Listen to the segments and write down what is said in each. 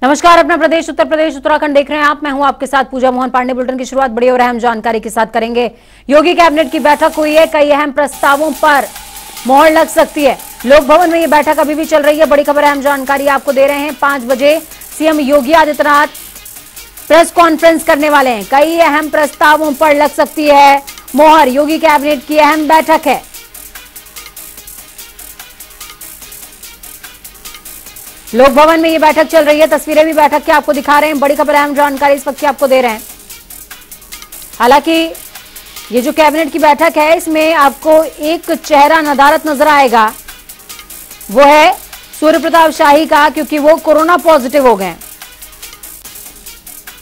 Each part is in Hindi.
नमस्कार, अपना प्रदेश उत्तर प्रदेश उत्तराखंड देख रहे हैं आप। मैं हूं आपके साथ पूजा मोहन पांडे। बुलेटिन की शुरुआत बड़ी और अहम जानकारी के साथ करेंगे। योगी कैबिनेट की बैठक हुई है, कई अहम प्रस्तावों पर मोहर लग सकती है। लोक भवन में ये बैठक अभी भी चल रही है। बड़ी खबर, अहम जानकारी आपको दे रहे हैं। 5 बजे CM Yogi Adityanath press conference करने वाले हैं। कई अहम प्रस्तावों पर लग सकती है मोहर। योगी कैबिनेट की अहम बैठक है। लोक भवन में ये बैठक चल रही है। तस्वीरें भी बैठक की आपको दिखा रहे हैं। बड़ी खबर, अहम जानकारी इस वक्त की आपको दे रहे हैं। हालांकि ये जो कैबिनेट की बैठक है, इसमें आपको एक चेहरा नदारत नजर आएगा, वो है सूर्य प्रताप शाही का, क्योंकि वो कोरोना पॉजिटिव हो गए।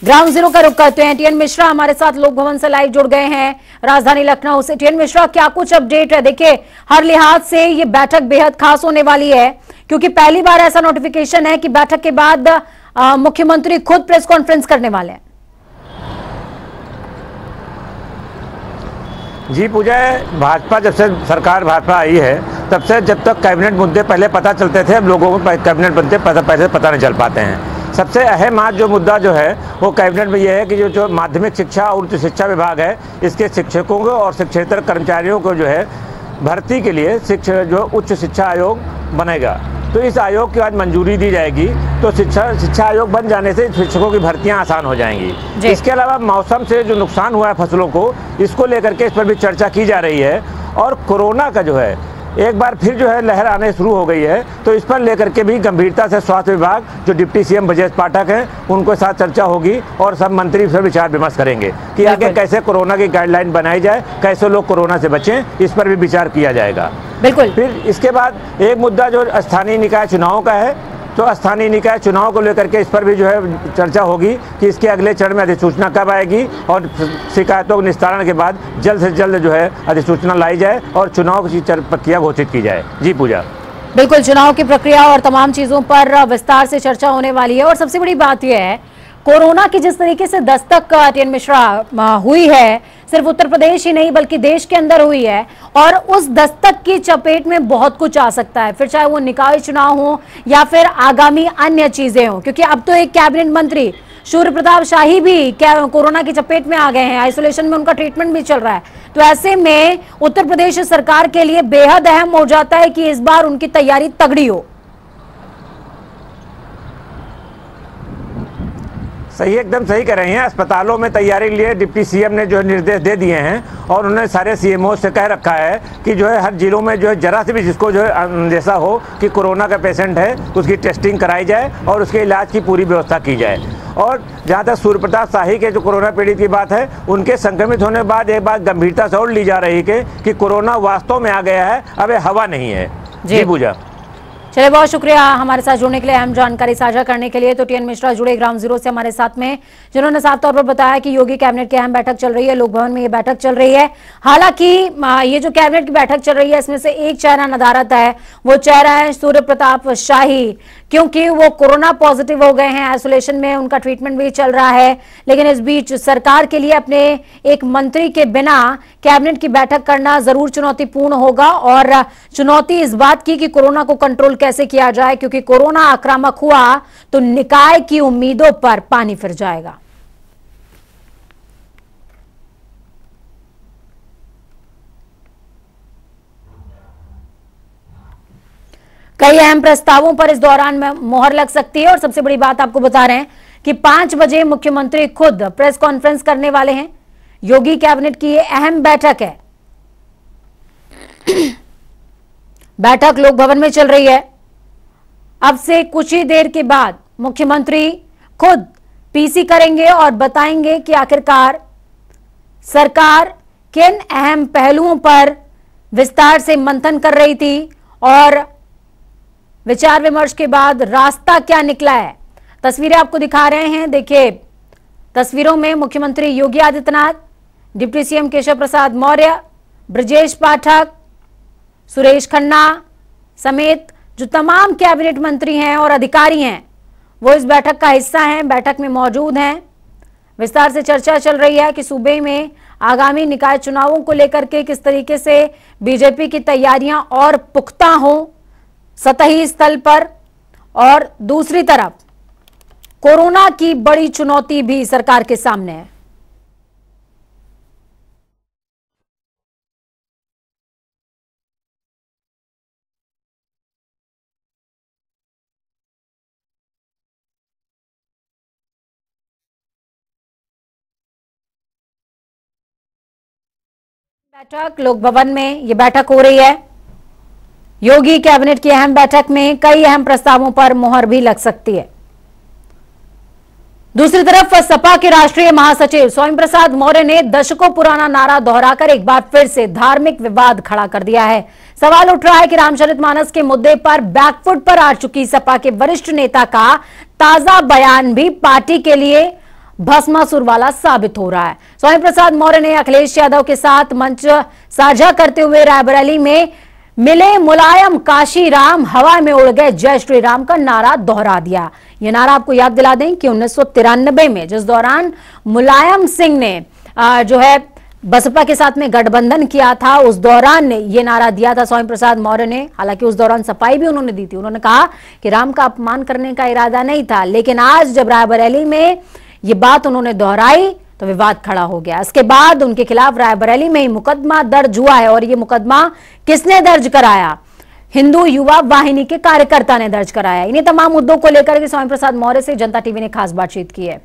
ग्राउंड जीरो का रुख करते हैं। टीएन मिश्रा हमारे साथ लोक भवन से लाइव जुड़ गए हैं, राजधानी लखनऊ से। टीएन मिश्रा, क्या कुछ अपडेट है? देखिए, हर लिहाज से ये बैठक बेहद खास होने वाली है, क्योंकि पहली बार ऐसा नोटिफिकेशन है कि बैठक के बाद मुख्यमंत्री खुद प्रेस कॉन्फ्रेंस करने वाले हैं। जी पूजा, भाजपा जब से सरकार भाजपा आई है, तब से जब तक कैबिनेट मुद्दे पहले पता चलते थे, अब लोगों को कैबिनेट बनते पहले पता नहीं चल पाते हैं। सबसे अहम आज जो मुद्दा जो है वो कैबिनेट में ये है कि जो माध्यमिक शिक्षा और उच्च शिक्षा विभाग है, इसके शिक्षकों को और शिक्षेतर कर्मचारियों को जो है भर्ती के लिए उच्च शिक्षा आयोग बनेगा। तो इस आयोग की आज मंजूरी दी जाएगी, तो शिक्षा आयोग बन जाने से शिक्षकों की भर्तियां आसान हो जाएंगी। इसके अलावा मौसम से जो नुकसान हुआ है फसलों को, इसको लेकर के इस पर भी चर्चा की जा रही है। और कोरोना का जो है एक बार फिर जो है लहर आने शुरू हो गई है, तो इस पर लेकर के भी गंभीरता से स्वास्थ्य विभाग जो डिप्टी सीएम ब्रजेश पाठक हैं, उनको साथ चर्चा होगी और सब मंत्री फिर विचार विमर्श करेंगे कि आगे कैसे कोरोना की गाइडलाइन बनाई जाए, कैसे लोग कोरोना से बचें, इस पर भी विचार किया जाएगा। बिल्कुल। फिर इसके बाद एक मुद्दा जो स्थानीय निकाय चुनाव का है, तो स्थानीय निकाय चुनाव को लेकर के इस पर भी जो है चर्चा होगी कि इसके अगले चरण में अधिसूचना कब आएगी और शिकायतों के निस्तारण के बाद जल्द से जल्द जो है अधिसूचना लाई जाए और चुनाव की प्रक्रिया घोषित की जाए। जी पूजा, बिल्कुल, चुनाव की प्रक्रिया और तमाम चीजों पर विस्तार से चर्चा होने वाली है। और सबसे बड़ी बात यह है, कोरोना की जिस तरीके से दस्तक टीएन मिश्रा हुई है, सिर्फ उत्तर प्रदेश ही नहीं बल्कि देश के अंदर हुई है, और उस दस्तक की चपेट में बहुत कुछ आ सकता है, फिर चाहे वो निकाय चुनाव हो या फिर आगामी अन्य चीजें हो। क्योंकि अब तो एक कैबिनेट मंत्री सूर्य प्रताप शाही भी कोरोना की चपेट में आ गए हैं, आइसोलेशन में उनका ट्रीटमेंट भी चल रहा है। तो ऐसे में उत्तर प्रदेश सरकार के लिए बेहद अहम हो जाता है कि इस बार उनकी तैयारी तगड़ी हो। सही, एकदम सही कह रहे हैं। अस्पतालों में तैयारी के लिए डिप्टी सीएम ने जो है निर्देश दे दिए हैं और उन्होंने सारे सीएमओ से कह रखा है कि जो है हर जिलों में जो है जरा से भी जिसको जो है अंदेशा हो कि कोरोना का पेशेंट है, उसकी टेस्टिंग कराई जाए और उसके इलाज की पूरी व्यवस्था की जाए। और जहाँ तक सूर्य प्रताप शाही के जो कोरोना पीड़ित की बात है, उनके संक्रमित होने के बाद एक बात गंभीरता से और ली जा रही है कि कोरोना वास्तव में आ गया है, अब ये हवा नहीं है। जी पूजा, चलिए, बहुत शुक्रिया हमारे साथ जुड़ने के लिए, अहम जानकारी साझा करने के लिए। तो टीएन मिश्रा जुड़े ग्राउंड जीरो से हमारे साथ में, जिन्होंने साफ तौर पर बताया कि योगी कैबिनेट की अहम बैठक चल रही है, लोक भवन में ये बैठक चल रही है। हालांकि ये जो कैबिनेट की बैठक चल रही है, इसमें से एक चेहरा नदारत है, वो चेहरा है सूर्य प्रताप शाही, क्योंकि वो कोरोना पॉजिटिव हो गए हैं, आइसोलेशन में उनका ट्रीटमेंट भी चल रहा है। लेकिन इस बीच सरकार के लिए अपने एक मंत्री के बिना कैबिनेट की बैठक करना जरूर चुनौतीपूर्ण होगा, और चुनौती इस बात की कि कोरोना को कंट्रोल कैसे किया जाए, क्योंकि कोरोना आक्रामक हुआ तो निकाय की उम्मीदों पर पानी फिर जाएगा। कई अहम प्रस्तावों पर इस दौरान में मोहर लग सकती है। और सबसे बड़ी बात आपको बता रहे हैं कि 5 बजे मुख्यमंत्री खुद प्रेस कॉन्फ्रेंस करने वाले हैं। योगी कैबिनेट की यह अहम बैठक है। बैठक लोक भवन में चल रही है। अब से कुछ ही देर के बाद मुख्यमंत्री खुद पीसी करेंगे और बताएंगे कि आखिरकार सरकार किन अहम पहलुओं पर विस्तार से मंथन कर रही थी और विचार विमर्श के बाद रास्ता क्या निकला है। तस्वीरें आपको दिखा रहे हैं। देखिए, तस्वीरों में मुख्यमंत्री योगी आदित्यनाथ, डिप्टी सीएम केशव प्रसाद मौर्य, ब्रजेश पाठक, सुरेश खन्ना समेत जो तमाम कैबिनेट मंत्री हैं और अधिकारी हैं, वो इस बैठक का हिस्सा हैं, बैठक में मौजूद हैं। विस्तार से चर्चा चल रही है कि सूबे में आगामी निकाय चुनावों को लेकर के किस तरीके से बीजेपी की तैयारियां और पुख्ता हों सतही स्थल पर, और दूसरी तरफ कोरोना की बड़ी चुनौती भी सरकार के सामने है। बैठक लोक भवन में ये बैठक हो रही है। योगी कैबिनेट की अहम बैठक में कई अहम प्रस्तावों पर मुहर भी लग सकती है। दूसरी तरफ सपा के राष्ट्रीय महासचिव स्वामी प्रसाद मौर्य ने दशकों पुराना नारा दोहराकर एक बार फिर से धार्मिक विवाद खड़ा कर दिया है। सवाल उठ रहा है कि रामचरितमानस के मुद्दे पर बैकफुट पर आ चुकी सपा के वरिष्ठ नेता का ताजा बयान भी पार्टी के लिए भस्मासुर वाला साबित हो रहा है। स्वामी प्रसाद मौर्य ने अखिलेश यादव के साथ मंच साझा करते हुए रायबरेली में मिले मुलायम काशीराम हवा में उड़ गए जय श्री राम का नारा दोहरा दिया। यह नारा आपको याद दिला दें कि 1993 में जिस दौरान मुलायम सिंह ने जो है बसपा के साथ में गठबंधन किया था, उस दौरान ये नारा दिया था स्वामी प्रसाद मौर्य ने। हालांकि उस दौरान सफाई भी उन्होंने दी थी। उन्होंने कहा कि राम का अपमान करने का इरादा नहीं था, लेकिन आज जब रायबरेली में ये बात उन्होंने दोहराई तो विवाद खड़ा हो गया। इसके बाद उनके खिलाफ रायबरेली में ही मुकदमा दर्ज हुआ है। और ये मुकदमा किसने दर्ज कराया? हिंदू युवा वाहिनी के कार्यकर्ता ने दर्ज कराया। इन्हीं तमाम मुद्दों को लेकर के स्वामी प्रसाद मौर्य से जनता टीवी ने खास बातचीत की है।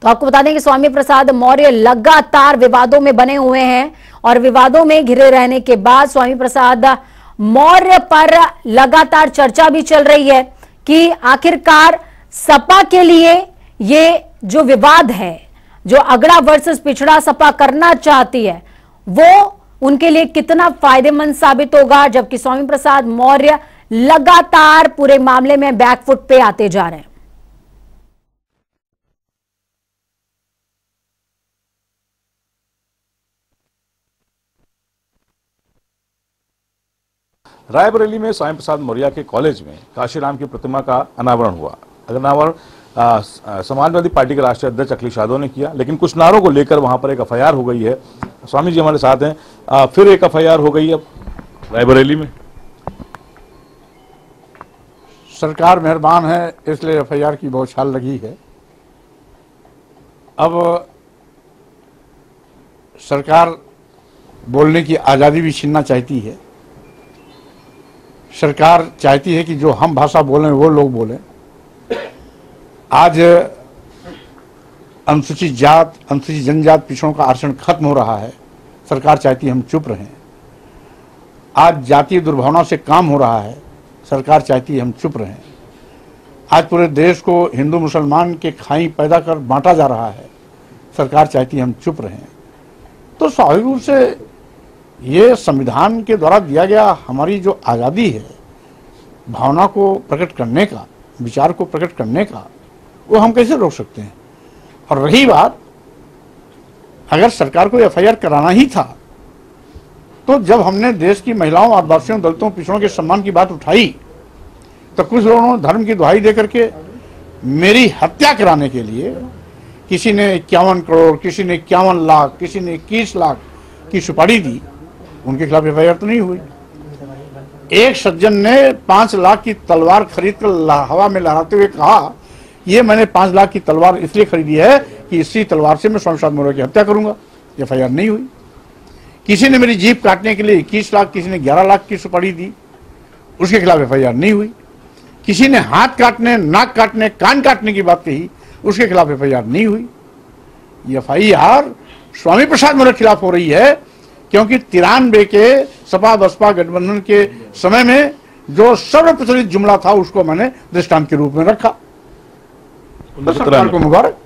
तो आपको बता दें कि स्वामी प्रसाद मौर्य लगातार विवादों में बने हुए हैं और विवादों में घिरे रहने के बाद स्वामी प्रसाद मौर्य पर लगातार चर्चा भी चल रही है कि आखिरकार सपा के लिए ये जो विवाद है, जो अगड़ा वर्सेस पिछड़ा सपा करना चाहती है, वो उनके लिए कितना फायदेमंद साबित होगा, जबकि स्वामी प्रसाद मौर्य लगातार पूरे मामले में बैकफुट पे आते जा रहे हैं। रायबरेली में स्वामी प्रसाद मौर्य के कॉलेज में काशीराम की प्रतिमा का अनावरण हुआ। अनावरण समाजवादी पार्टी के राष्ट्रीय अध्यक्ष अखिलेश यादव ने किया, लेकिन कुछ नारों को लेकर वहां पर एक एफआईआर हो गई है। स्वामी जी हमारे साथ हैं। फिर एक एफआईआर हो गई है रायबरेली में। सरकार मेहरबान है, इसलिए एफआईआर की बौछार लगी है। अब सरकार बोलने की आज़ादी भी छीनना चाहती है। सरकार चाहती है कि जो हम भाषा बोलें वो लोग बोलें। आज अनुसूचित जात, अनुसूचित जनजात, पिछड़ों का आरक्षण खत्म हो रहा है। सरकार चाहती है हम चुप रहें। आज जातीय दुर्भावना से काम हो रहा है। सरकार चाहती है हम चुप रहें। आज पूरे देश को हिंदू मुसलमान के खाई पैदा कर बांटा जा रहा है। सरकार चाहती है हम चुप रहें। तो स्वाभाविक रूप से ये संविधान के द्वारा दिया गया हमारी जो आज़ादी है भावना को प्रकट करने का, विचार को प्रकट करने का, वो हम कैसे रोक सकते हैं? और रही बात, अगर सरकार को एफआईआर कराना ही था तो जब हमने देश की महिलाओं, आदिवासियों, दलितों, पिछड़ों के सम्मान की बात उठाई तो कुछ लोगों ने धर्म की दुहाई देकर के मेरी हत्या कराने के लिए किसी ने 51 करोड़, किसी ने 51 लाख, किसी ने 21 लाख की सुपारी दी। उनके खिलाफ एफआईआर तो नहीं हुई। एक सज्जन ने 5 लाख की तलवार खरीद कर हवा में लहराते हुए कहा, ये मैंने 5 लाख की तलवार इसलिए खरीदी है कि इसी तलवार से मैं स्वामी प्रसाद मौर्य की हत्या करूंगा। एफआईआर नहीं हुई। किसी ने मेरी जीप काटने के लिए 21 लाख, किसी ने 11 लाख की सुपारी दी, उसके खिलाफ एफआईआर नहीं हुई। किसी ने हाथ काटने, नाक काटने, कान काटने की बात कही, उसके खिलाफ एफआईआर नहीं हुई। ये एफआईआर स्वामी प्रसाद मौर्य के खिलाफ हो रही है क्योंकि 93 के सपा बसपा गठबंधन के समय में जो सर्वप्रचलित जुमला था उसको मैंने दृष्टांत के रूप में रखा। सरकार को मुबारक।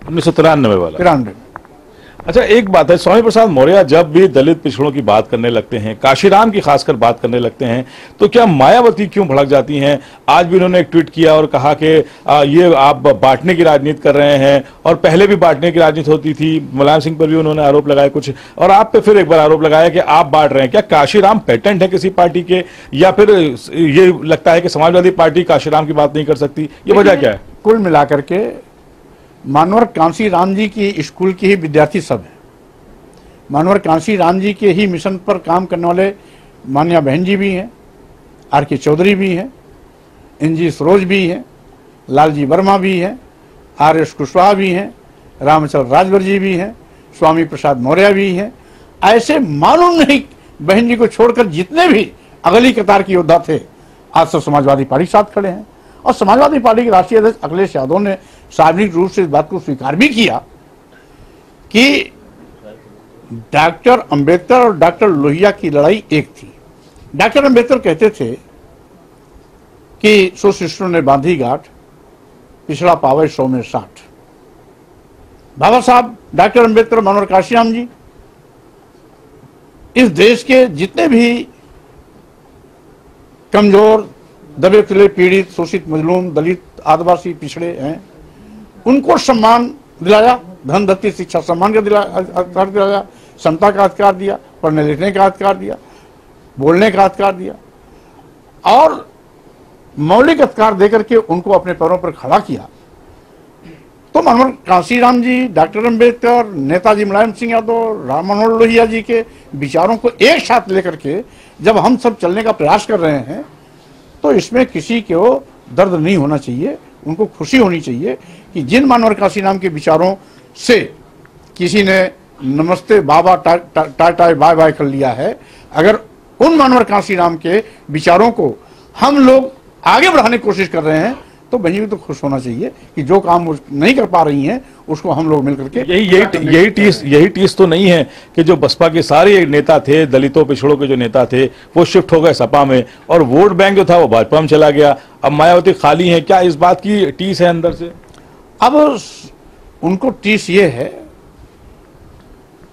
1993 वाला। 93। अच्छा, एक बात है, स्वामी प्रसाद मौर्य जब भी दलित पिछड़ों की बात करने लगते हैं, काशीराम की खासकर बात करने लगते हैं, तो क्या मायावती क्यों भड़क जाती हैं? आज भी उन्होंने एक ट्वीट किया और कहा कि ये आप बांटने की राजनीति कर रहे हैं, और पहले भी बांटने की राजनीति होती थी। मुलायम सिंह पर भी उन्होंने आरोप लगाया कुछ, और आप पे फिर एक बार आरोप लगाया कि आप बांट रहे हैं। क्या काशीराम पेटेंट है किसी पार्टी के, या फिर ये लगता है कि समाजवादी पार्टी काशीराम की बात नहीं कर सकती? ये वजह क्या है? कुल मिलाकर के मानवर कांसी राम जी की स्कूल के ही विद्यार्थी सब हैं। मानवर कांसी राम जी के ही मिशन पर काम करने वाले मान्या बहन जी भी हैं, आर के चौधरी भी हैं, एनजी सरोज भी हैं, लालजी वर्मा भी हैं, आर.एस. कुशवाहा भी हैं, रामचंद्र राजभर जी भी हैं, स्वामी प्रसाद मौर्य भी हैं। ऐसे मालूम नहीं बहन जी को छोड़कर जितने भी अगली कतार के योद्धा थे आज सब समाजवादी पार्टी के साथ खड़े हैं। और समाजवादी पार्टी के राष्ट्रीय अध्यक्ष अखिलेश यादव ने सार्वजनिक रूप से इस बात को स्वीकार भी किया कि डॉक्टर अंबेडकर और डॉक्टर लोहिया की लड़ाई एक थी। डॉक्टर अंबेडकर कहते थे कि सो शिष्टों ने बांधी गांठ, पिछड़ा पावे 100 में 60। बाबा साहब डॉक्टर अंबेडकर, मनोहर काशीराम जी इस देश के जितने भी कमजोर, दबे कुचले, पीड़ित, शोषित, मजलूम, दलित, आदिवासी, पिछड़े हैं, उनको सम्मान दिलाया, धन दत्ती शिक्षा सम्मान का अधिकार दिलाया, समता का अधिकार दिया, पढ़ने लिखने का अधिकार दिया, बोलने का अधिकार दिया और मौलिक अधिकार देकर के उनको अपने पैरों पर खड़ा किया। तो मनोहर काशीराम जी, डॉक्टर अंबेडकर, नेताजी मुलायम सिंह यादव, राम मनोहर लोहिया जी के विचारों को एक साथ लेकर के जब हम सब चलने का प्रयास कर रहे हैं तो इसमें किसी को दर्द नहीं होना चाहिए, उनको खुशी होनी चाहिए कि जिन मनोहर काशीराम के विचारों से किसी ने नमस्ते बाबा टाटा बाय बाय कर लिया है, अगर उन मनोहर काशीराम के विचारों को हम लोग आगे बढ़ाने की कोशिश कर रहे हैं तो बहन भी तो खुश होना चाहिए कि जो काम नहीं कर पा रही हैं उसको हम लोग मिलकर के यही टीस तो नहीं है कि जो बसपा के सारे नेता थे, दलितों पिछड़ों के जो नेता थे वो शिफ्ट हो गए सपा में और वोट बैंक जो था वो भाजपा में चला गया, अब मायावती खाली है। क्या इस बात की टीस है अंदर से? अब उनको टीस ये है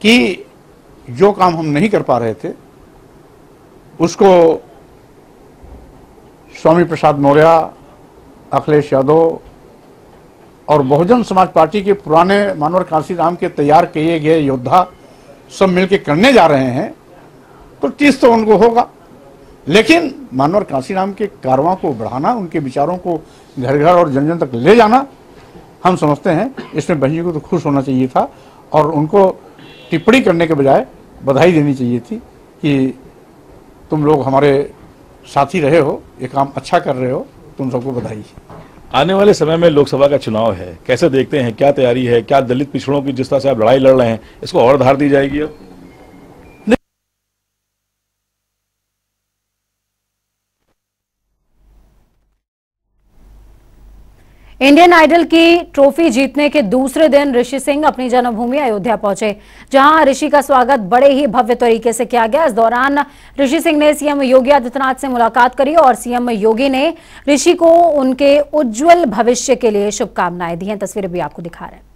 कि जो काम हम नहीं कर पा रहे थे उसको स्वामी प्रसाद मौर्य, अखिलेश यादव और बहुजन समाज पार्टी के पुराने मनोहर काशीराम के तैयार किए गए योद्धा सब मिलकर करने जा रहे हैं तो टीस तो उनको होगा। लेकिन मनोहर काशीराम के कारवां को बढ़ाना, उनके विचारों को घर घर और जन जन तक ले जाना, हम समझते हैं इसमें बहन जी को तो खुश होना चाहिए था और उनको टिप्पणी करने के बजाय बधाई देनी चाहिए थी कि तुम लोग हमारे साथी रहे हो, ये काम अच्छा कर रहे हो, तुम सबको बधाई। आने वाले समय में लोकसभा का चुनाव है, कैसे देखते हैं, क्या तैयारी है? क्या दलित पिछड़ों की जिस तरह से आप लड़ाई लड़ रहे हैं इसको और धार दी जाएगी अब? इंडियन आइडल की ट्रॉफी जीतने के दूसरे दिन ऋषि सिंह अपनी जन्मभूमि अयोध्या पहुंचे, जहां ऋषि का स्वागत बड़े ही भव्य तरीके से किया गया। इस दौरान ऋषि सिंह ने सीएम योगी आदित्यनाथ से मुलाकात करी और सीएम योगी ने ऋषि को उनके उज्जवल भविष्य के लिए शुभकामनाएं दी हैं। तस्वीरें भी आपको दिखा रहे हैं।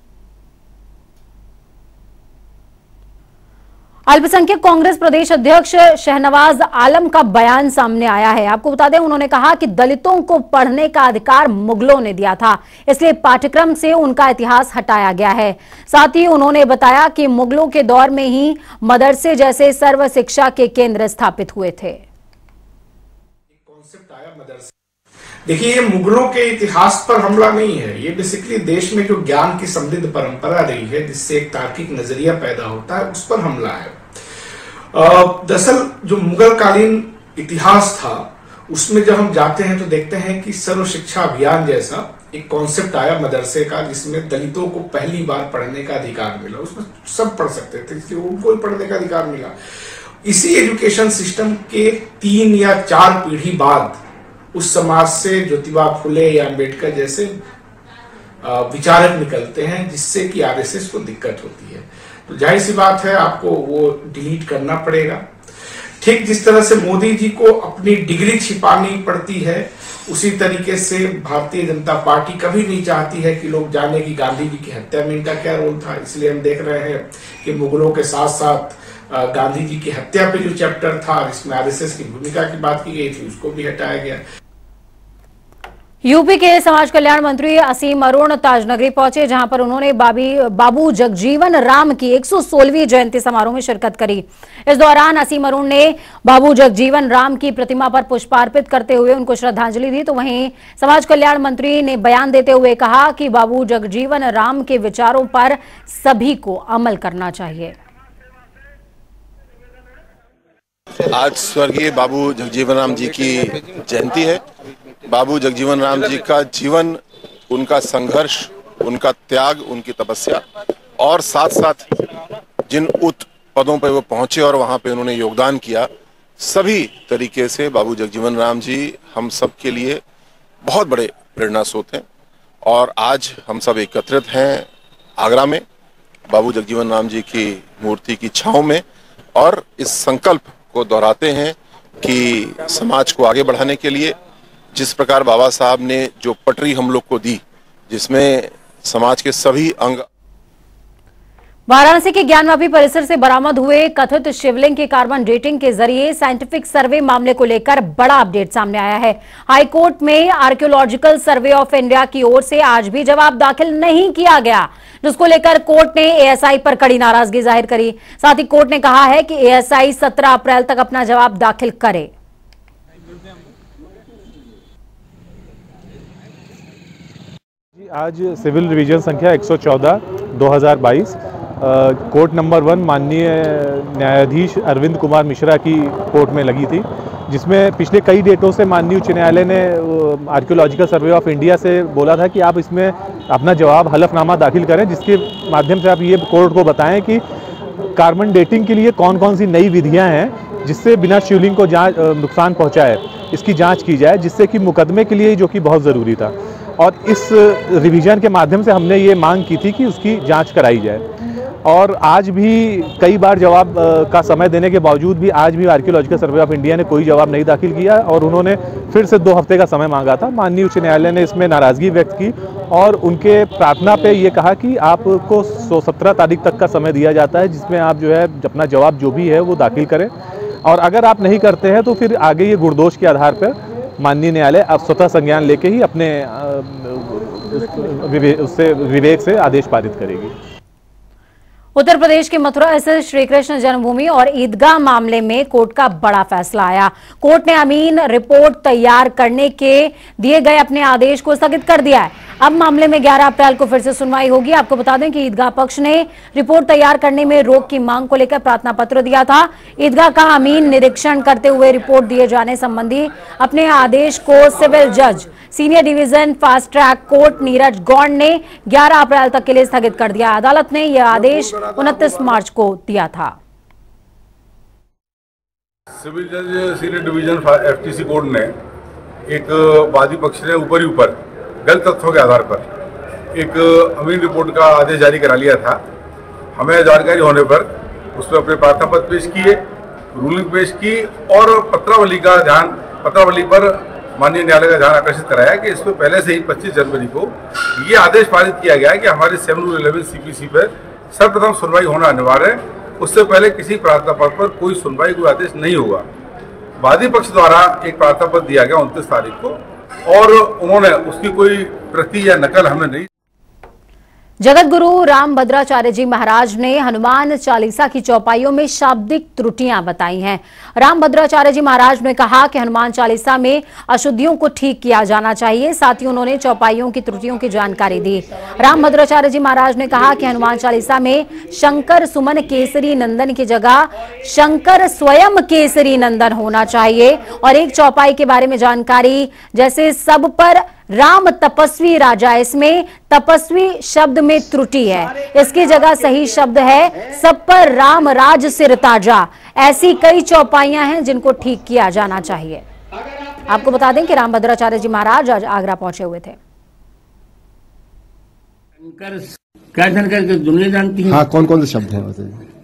अल्पसंख्यक कांग्रेस प्रदेश अध्यक्ष शहनवाज आलम का बयान सामने आया है। आपको बता दें, उन्होंने कहा कि दलितों को पढ़ने का अधिकार मुगलों ने दिया था, इसलिए पाठ्यक्रम से उनका इतिहास हटाया गया है। साथ ही उन्होंने बताया कि मुगलों के दौर में ही मदरसे जैसे सर्व शिक्षा के केंद्र स्थापित हुए थे। कॉन्सेप्ट आया मदरसे। देखिए, ये मुगलों के इतिहास पर हमला नहीं है, ये बेसिकली देश में जो ज्ञान की समृद्ध परंपरा रही है जिससे एक तार्किक नजरिया पैदा होता है उस पर हमला है। दरअसल जो मुगलकालीन इतिहास था उसमें जब हम जाते हैं तो देखते हैं कि सर्व शिक्षा अभियान जैसा एक कॉन्सेप्ट आया मदरसे का, जिसमें दलितों को पहली बार पढ़ने का अधिकार मिला। उसमें सब पढ़ सकते थे, इसलिए उनको पढ़ने का अधिकार मिला। इसी एजुकेशन सिस्टम के 3 या 4 पीढ़ी बाद उस समाज से ज्योतिबा फुले या अंबेडकर जैसे विचारक निकलते हैं, जिससे कि आरएसएस को दिक्कत होती है। तो जाहिर सी बात है आपको वो डिलीट करना पड़ेगा। ठीक जिस तरह से मोदी जी को अपनी डिग्री छिपानी पड़ती है, उसी तरीके से भारतीय जनता पार्टी कभी नहीं चाहती है कि लोग जाने कि गांधी जी की हत्या में इनका क्या रोल था। इसलिए हम देख रहे हैं कि मुगलों के साथ साथ गांधी जी की हत्या पे जो चैप्टर था जिसमें आरएसएस की भूमिका की बात की गई थी उसको भी हटाया गया। यूपी के समाज कल्याण मंत्री असीम अरुण ताजनगरी पहुंचे, जहां पर उन्होंने बाबू जगजीवन राम की 116वीं जयंती समारोह में शिरकत करी। इस दौरान असीम अरुण ने बाबू जगजीवन राम की प्रतिमा पर पुष्पार्पित करते हुए उनको श्रद्धांजलि दी। तो वहीं समाज कल्याण मंत्री ने बयान देते हुए कहा कि बाबू जगजीवन राम के विचारों पर सभी को अमल करना चाहिए। आज स्वर्गीय बाबू जगजीवन राम जी की जयंती है। बाबू जगजीवन राम जी का जीवन उनका संघर्ष, उनका त्याग, उनकी तपस्या और साथ साथ जिन उच्च पदों पर वो पहुंचे और वहां पे उन्होंने योगदान किया, सभी तरीके से बाबू जगजीवन राम जी हम सब के लिए बहुत बड़े प्रेरणा स्रोत हैं। और आज हम सब एकत्रित हैं आगरा में बाबू जगजीवन राम जी की मूर्ति की छांव में और इस संकल्प को दोहराते हैं कि समाज को आगे बढ़ाने के लिए जिस प्रकार बाबा साहब ने जो पटरी हम लोग को दी, जिसमें समाज के सभी अंग। वाराणसी के ज्ञानवापी परिसर से बरामद हुए कथित शिवलिंग की कार्बन डेटिंग के जरिए साइंटिफिक सर्वे मामले को लेकर बड़ा अपडेट सामने आया है। हाईकोर्ट में आर्कियोलॉजिकल सर्वे ऑफ इंडिया की ओर से आज भी जवाब दाखिल नहीं किया गया, जिसको लेकर कोर्ट ने एएसआई पर कड़ी नाराजगी जाहिर करी। साथ ही कोर्ट ने कहा है कि एएसआई 17 अप्रैल तक अपना जवाब दाखिल करे। आज सिविल रिवीजन संख्या 114/2022 कोर्ट नंबर 1 माननीय न्यायाधीश अरविंद कुमार मिश्रा की कोर्ट में लगी थी, जिसमें पिछले कई डेटों से माननीय उच्च न्यायालय ने आर्कियोलॉजिकल सर्वे ऑफ इंडिया से बोला था कि आप इसमें अपना जवाब हलफनामा दाखिल करें, जिसके माध्यम से आप ये कोर्ट को बताएं कि कार्बन डेटिंग के लिए कौन कौन सी नई विधियां हैं जिससे बिना शिवलिंग को नुकसान पहुंचाए इसकी जांच की जाए, जिससे कि मुकदमे के लिए जो कि बहुत ज़रूरी था। और इस रिवीजन के माध्यम से हमने ये मांग की थी कि उसकी जांच कराई जाए। और आज भी कई बार जवाब का समय देने के बावजूद भी आज भी आर्कियोलॉजिकल सर्वे ऑफ इंडिया ने कोई जवाब नहीं दाखिल किया और उन्होंने फिर से 2 हफ्ते का समय मांगा था। माननीय उच्च न्यायालय ने इसमें नाराज़गी व्यक्त की और उनके प्रार्थना पे ये कहा कि आपको 17 तारीख तक का समय दिया जाता है, जिसमें आप जो है अपना जवाब जो भी है वो दाखिल करें, और अगर आप नहीं करते हैं तो फिर आगे ये गुणदोष के आधार पर माननीय न्यायालय अब स्वतः संज्ञान लेके ही अपने उससे विवेक से आदेश पारित करेगी। उत्तर प्रदेश के मथुरा स्थित श्री कृष्ण जन्मभूमि और ईदगाह मामले में कोर्ट का बड़ा फैसला आया। कोर्ट ने अमीन रिपोर्ट तैयार करने के दिए गए अपने आदेश को स्थगित कर दिया है। अब मामले में 11 अप्रैल को फिर से सुनवाई होगी। आपको बता दें कि ईदगाह पक्ष ने रिपोर्ट तैयार करने में रोक की मांग को लेकर प्रार्थना पत्र दिया था। ईदगाह का अमीन निरीक्षण करते हुए रिपोर्ट दिए जाने संबंधी अपने आदेश को सिविल जज senior division fast track court Neeraj Gaur ने 11 अप्रैल तक के लिए स्थगित कर दिया। अदालत ने यह आदेश 29 मार्च को दिया था। सिविल जज सीनियर डिवीजन एफटीसी कोर्ट ने एक वादी पक्ष ने ऊपर गलत तथ्यों के आधार पर एक अमीन रिपोर्ट का आदेश जारी करा लिया था। हमें जानकारी होने पर उस पर अपने प्रार्थना पत्र पेश किए, रूलिंग पेश की और पत्रावली पर माननीय न्यायालय का ध्यान आकर्षित कराया कि इसमें पहले से ही 25 जनवरी को ये आदेश पारित किया गया है कि हमारे 711 सीपीसी पर सर्वप्रथम सुनवाई होना अनिवार्य है। उससे पहले किसी प्रार्थना पत्र पर कोई सुनवाई, कोई आदेश नहीं होगा। वादी पक्ष द्वारा एक प्रार्थना पत्र दिया गया 29 तारीख को और उन्होंने उसकी कोई प्रति या नकल हमें नहीं। जगत गुरु रामभद्राचार्य जी महाराज ने हनुमान चालीसा की चौपाइयों में शाब्दिक त्रुटियां बताई हैं। रामभद्राचार्य जी महाराज ने कहा कि हनुमान चालीसा में अशुद्धियों को ठीक किया जाना चाहिए। साथ ही उन्होंने चौपाइयों की त्रुटियों की जानकारी दी। रामभद्राचार्य जी महाराज ने कहा कि हनुमान चालीसा में शंकर सुमन केसरी नंदन की जगह शंकर स्वयं केसरी नंदन होना चाहिए। और एक चौपाई के बारे में जानकारी, जैसे सब पर राम तपस्वी राजा, इसमें तपस्वी शब्द में त्रुटि है, इसकी जगह सही शब्द है सब पर राम राज सिर ताजा। ऐसी कई चौपाइयां हैं जिनको ठीक किया जाना चाहिए। आपको बता दें कि रामभद्राचार्य जी महाराज आज आगरा पहुंचे हुए थे। शंकर क्या शंकर की दुनिया जानती है? हाँ, कौन कौन से शब्द हैं?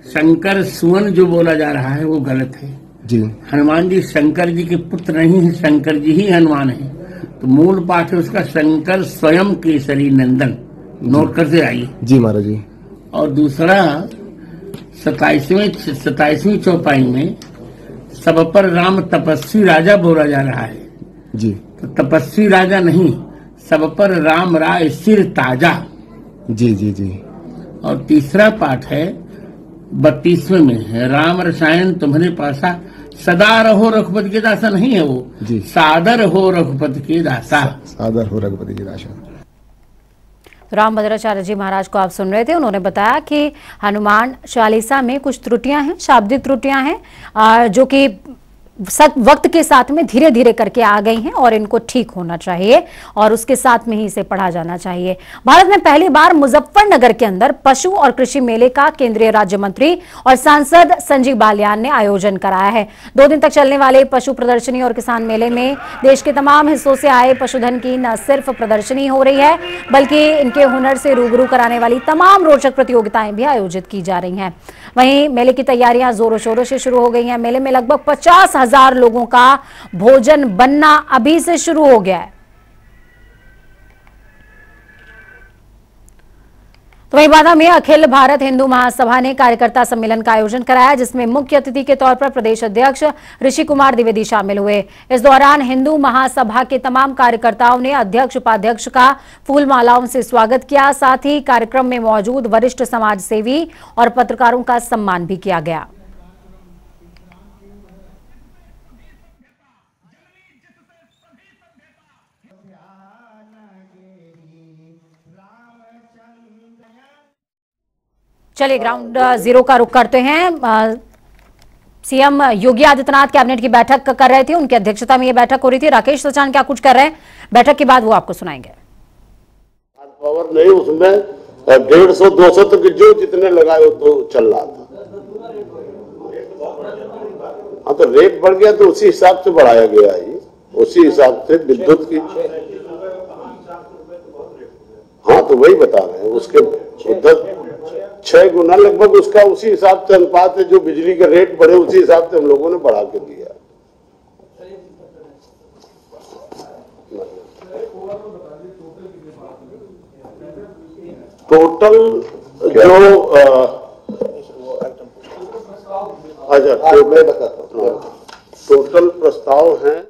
शंकर सुमन जो बोला जा रहा है वो गलत है जी। हनुमान जी शंकर जी के पुत्र नहीं है, शंकर जी ही हनुमान है। तो मूल पाठ है उसका शंकर स्वयं केसरी नंदन, नोट करते आइए जी महाराज जी। और दूसरा 27वीं चौपाई में सब पर राम तपस्वी राजा बोला जा रहा है जी। तो तपस्वी राजा नहीं, सब पर राम राय सिर ताजा जी जी जी। और तीसरा पाठ है 32वें में है राम रसायन तुम्हारे पासा सदा रहो रघुपति के दासा, नहीं है वो जी, सादर हो रघुपति के दासा, सादर हो रघुपति के दासा। रामभद्राचार्य जी महाराज को आप सुन रहे थे। उन्होंने बताया कि हनुमान चालीसा में कुछ त्रुटियां हैं, शाब्दिक त्रुटियां हैं जो कि वक्त के साथ में धीरे धीरे करके आ गई हैं और इनको ठीक होना चाहिए और उसके साथ में ही इसे पढ़ा जाना चाहिए। भारत में पहली बार मुजफ्फरनगर के अंदर पशु और कृषि मेले का केंद्रीय राज्य मंत्री और सांसद संजीव बालियान ने आयोजन कराया है। 2 दिन तक चलने वाले पशु प्रदर्शनी और किसान मेले में देश के तमाम हिस्सों से आए पशुधन की न सिर्फ प्रदर्शनी हो रही है बल्कि इनके हुनर से रूबरू कराने वाली तमाम रोचक प्रतियोगिताएं भी आयोजित की जा रही हैं। वहीं मेले की तैयारियां जोरों शोरों से शुरू हो गई हैं। मेले में लगभग 50,000 लोगों का भोजन बनना अभी से शुरू हो गया है। तो वहीं बांदा में अखिल भारत हिंदू महासभा ने कार्यकर्ता सम्मेलन का आयोजन कराया जिसमें मुख्य अतिथि के तौर पर प्रदेश अध्यक्ष ऋषि कुमार द्विवेदी शामिल हुए। इस दौरान हिंदू महासभा के तमाम कार्यकर्ताओं ने अध्यक्ष उपाध्यक्ष का फूल मालाओं से स्वागत किया। साथ ही कार्यक्रम में मौजूद वरिष्ठ समाज सेवी और पत्रकारों का सम्मान भी किया गया। चलिए ग्राउंड जीरो का रुख करते हैं। सीएम योगी आदित्यनाथ कैबिनेट की बैठक कर रहे थे, उनकी अध्यक्षता में यह बैठक हो रही थी। राकेश सचान क्या कुछ कर रहे हैं बैठक के बाद वो आपको सुनाएंगे। पावर नहीं, उसमें 150-200 तक जो जितने लगाए तो चल रहा था। हाँ तो रेट बढ़ गया तो उसी हिसाब से बढ़ाया गया है, उसी हिसाब से विद्युत की। हाँ तो वही बता रहे हैं, उसके 6 गुना लगभग उसका उसी हिसाब से अनुपात है। जो बिजली के रेट बढ़े उसी हिसाब से हम लोगों ने बढ़ा के दिया। टोटल जो टोटल प्रस्ताव हैं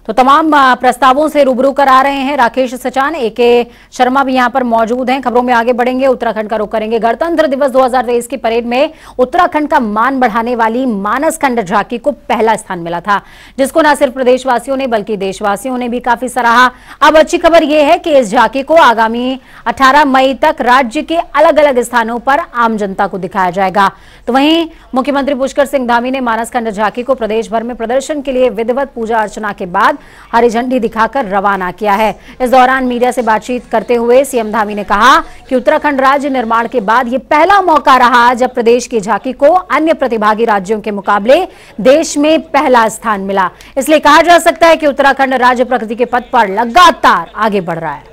तो तमाम प्रस्तावों से रूबरू करा रहे हैं राकेश सचान। एके शर्मा भी यहां पर मौजूद हैं। खबरों में आगे बढ़ेंगे, उत्तराखंड का रुख करेंगे। गणतंत्र दिवस 2023 की परेड में उत्तराखंड का मान बढ़ाने वाली मानस खंड झांकी को पहला स्थान मिला था, जिसको न सिर्फ प्रदेशवासियों ने बल्कि देशवासियों ने भी काफी सराहा। अब अच्छी खबर यह है कि इस झांकी को आगामी 18 मई तक राज्य के अलग अलग स्थानों पर आम जनता को दिखाया जाएगा। तो वहीं मुख्यमंत्री पुष्कर सिंह धामी ने मानस खंड झांकी को प्रदेश भर में प्रदर्शन के लिए विधिवत पूजा अर्चना के बाद हरी झंडी दिखाकर रवाना किया है। इस दौरान मीडिया से बातचीत करते हुए सीएम धामी ने कहा कि उत्तराखंड राज्य निर्माण के बाद यह पहला मौका रहा जब प्रदेश की झांकी को अन्य प्रतिभागी राज्यों के मुकाबले देश में पहला स्थान मिला। इसलिए कहा जा सकता है कि उत्तराखंड राज्य प्रगति के पथ पर लगातार आगे बढ़ रहा है।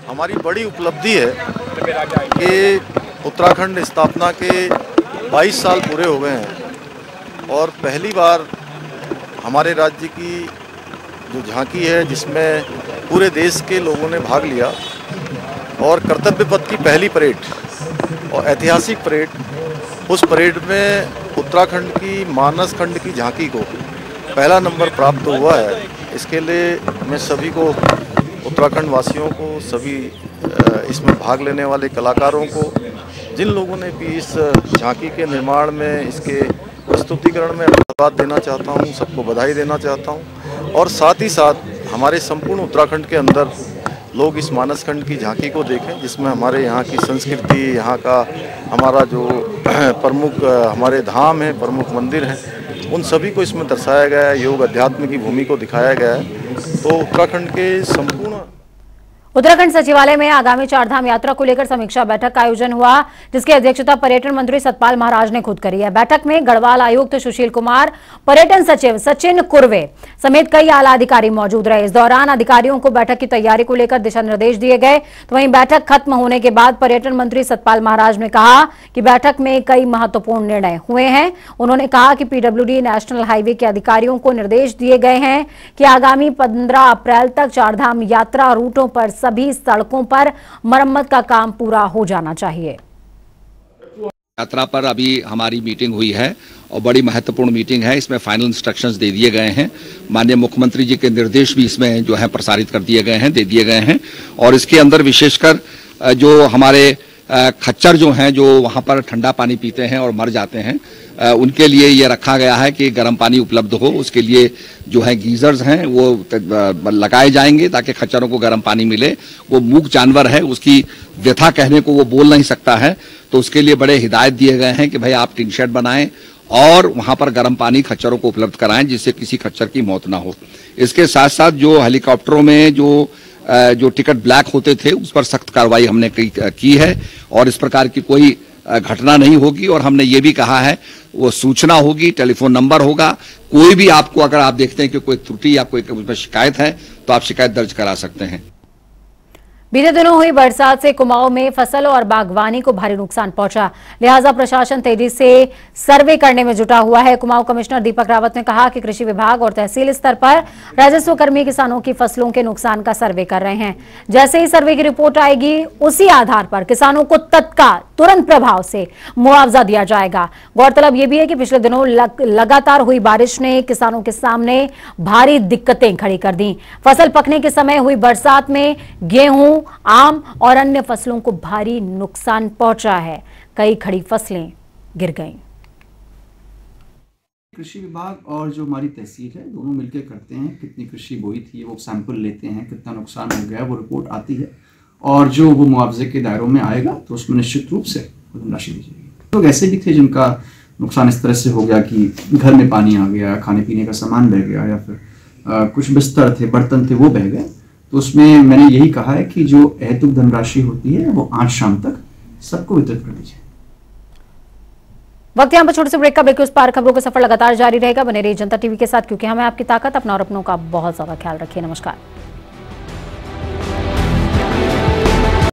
हमारी बड़ी उपलब्धि है कि उत्तराखंड स्थापना के 22 साल पूरे हो गए हैं और पहली बार हमारे राज्य की जो झांकी है जिसमें पूरे देश के लोगों ने भाग लिया और कर्तव्य पथ की पहली परेड और ऐतिहासिक परेड, उस परेड में उत्तराखंड की मानस खंड की झांकी को पहला नंबर प्राप्त हुआ है। इसके लिए मैं सभी को, उत्तराखंड वासियों को, सभी इसमें भाग लेने वाले कलाकारों को, जिन लोगों ने भी इस झांकी के निर्माण में, इसके प्रस्तुतिकरण में धन्यवाद देना चाहता हूं, सबको बधाई देना चाहता हूं। और साथ ही साथ हमारे संपूर्ण उत्तराखंड के अंदर लोग इस मानस खंड की झांकी को देखें जिसमें हमारे यहाँ की संस्कृति, यहाँ का हमारा जो प्रमुख हमारे धाम है, प्रमुख मंदिर हैं, उन सभी को इसमें दर्शाया गया है। योग अध्यात्म की भूमि को दिखाया गया है। तो उत्तराखंड के संपूर्ण उत्तराखंड सचिवालय में आगामी 4 धाम यात्रा को लेकर समीक्षा बैठक का आयोजन हुआ जिसकी अध्यक्षता पर्यटन मंत्री सतपाल महाराज ने खुद करी है। बैठक में गढ़वाल आयुक्त सुशील कुमार, पर्यटन सचिव सचिन कुर्वे समेत कई आला अधिकारी मौजूद रहे। इस दौरान अधिकारियों को बैठक की तैयारी को लेकर दिशा निर्देश दिए गए। तो वहीं बैठक खत्म होने के बाद पर्यटन मंत्री सतपाल महाराज ने कहा कि बैठक में कई महत्वपूर्ण निर्णय हुए हैं। उन्होंने कहा कि पीडब्ल्यूडी नेशनल हाईवे के अधिकारियों को निर्देश दिए गए हैं कि आगामी 15 अप्रैल तक 4 धाम यात्रा रूटों पर सभी सड़कों पर मरम्मत का काम पूरा हो जाना चाहिए। यात्रा पर अभी हमारी मीटिंग हुई है और बड़ी महत्वपूर्ण मीटिंग है। इसमें फाइनल इंस्ट्रक्शंस दे दिए गए हैं। माननीय मुख्यमंत्री जी के निर्देश भी इसमें जो है प्रसारित कर दिए गए हैं, दे दिए गए हैं। और इसके अंदर विशेषकर जो हमारे खच्चर जो हैं, जो वहां पर ठंडा पानी पीते हैं और मर जाते हैं, उनके लिए ये रखा गया है कि गर्म पानी उपलब्ध हो। उसके लिए जो है गीजर्स हैं वो लगाए जाएंगे ताकि खच्चरों को गर्म पानी मिले। वो मूक जानवर है, उसकी व्यथा कहने को वो बोल नहीं सकता है, तो उसके लिए बड़े हिदायत दिए गए हैं कि भाई आप टिन शेड बनाएं और वहां पर गर्म पानी खच्चरों को उपलब्ध कराएं जिससे किसी खच्चर की मौत ना हो। इसके साथ साथ जो हेलीकॉप्टरों में जो टिकट ब्लैक होते थे उस पर सख्त कार्रवाई हमने की है और इस प्रकार की कोई घटना नहीं होगी। और हमने ये भी कहा है वो सूचना होगी, टेलीफोन नंबर होगा, कोई भी आपको अगर आप देखते हैं कि कोई त्रुटि या कोई उसमें शिकायत है तो आप शिकायत दर्ज करा सकते हैं। बीते दिनों हुई बरसात से कुमाऊं में फसल और बागवानी को भारी नुकसान पहुंचा, लिहाजा प्रशासन तेजी से सर्वे करने में जुटा हुआ है। कुमाऊं कमिश्नर दीपक रावत ने कहा कि कृषि विभाग और तहसील स्तर पर राजस्व कर्मी किसानों की फसलों के नुकसान का सर्वे कर रहे हैं। जैसे ही सर्वे की रिपोर्ट आएगी उसी आधार पर किसानों को तत्काल तुरंत प्रभाव से मुआवजा दिया जाएगा। गौरतलब यह भी है कि पिछले दिनों लगातार हुई बारिश ने किसानों के सामने भारी दिक्कतें खड़ी कर दी। फसल पकने के समय हुई बरसात में गेहूं, आम और अन्य फसलों को भारी नुकसान पहुंचा है। कई खड़ी फसलें गिर गईं। कृषि विभाग और जो हमारी तहसील है दोनों मिलकर करते हैं, कितनी कृषि बोई थी वो सैंपल लेते हैं, कितना नुकसान हो गया वो रिपोर्ट आती है और जो वो मुआवजे के दायरों में आएगा तो उसमें निश्चित रूप से धनराशि दी जाएगी। लोग ऐसे भी थे जिनका नुकसान इस तरह से हो गया कि घर में पानी आ गया, खाने पीने का सामान बह गया या फिर कुछ बिस्तर थे, बर्तन थे वो बह गए। तो उसमें मैंने यही कहा है कि जो अहेतुक धनराशि होती है वो आज शाम तक सबको वितरित कर दीजिए। वक्त यहाँ पर छोटे से ब्रेक का। ब्रेक के उस पार खबरों का सफर लगातार जारी रहेगा। बने रहिए जनता टीवी के साथ, क्योंकि हमें आपकी ताकत, अपना और अपनों का बहुत ज्यादा ख्याल रखिए। नमस्कार।